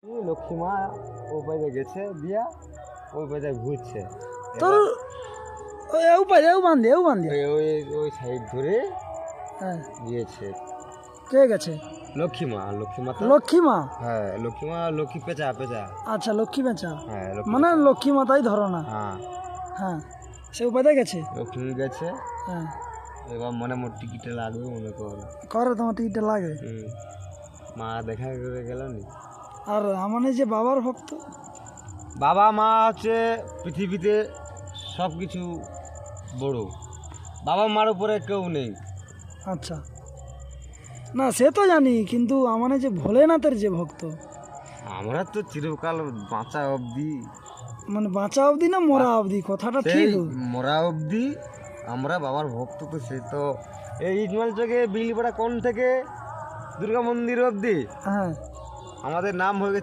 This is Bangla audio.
লক্ষ্মী মা ওই পাশে গেছে দিয়া ওই পাশে ঘুরছে, তোর এও পারে এও বান্ধে ওই ওই সাইড ধরে হ্যাঁ গিয়েছে। কে গেছে? লক্ষ্মী মা তো লক্ষ্মী মা। হ্যাঁ লক্ষ্মী মা, লক্ষ্মী পেঁচা। আচ্ছা লক্ষ্মী বেচা, হ্যাঁ মানে লক্ষ্মী মাতাই ধরো না। হ্যাঁ হ্যাঁ সে উপায় গেছে। লক্ষ্মী গেছে, হ্যাঁ এবার মনে মোট টিকিটে লাগবে মনে করো। করে তোমার টিকিটটা লাগে। মা দেখা করে গেল নি। আর আমার যে বাবার ভক্ত, বাবা মা হচ্ছে পৃথিবীতে সব কিছু বড়, বাবা মার উপরে কেউ নেই। আচ্ছা না সে তো জানি, কিন্তু আমার যে ভোলেনাথের যে ভক্ত, আমরা তো চিরকাল বাঁচা অবধি, মানে বাঁচা অবধি না মরা অবধি, কথাটা সেই ঠিক। মরা অবধি আমরা বাবার ভক্ত। তো সে তো এই ইজমাল চকে বিলপাড়া কোণ থেকে দুর্গা মন্দির অবধি হ্যাঁ আমাদের নাম হয়ে গেছে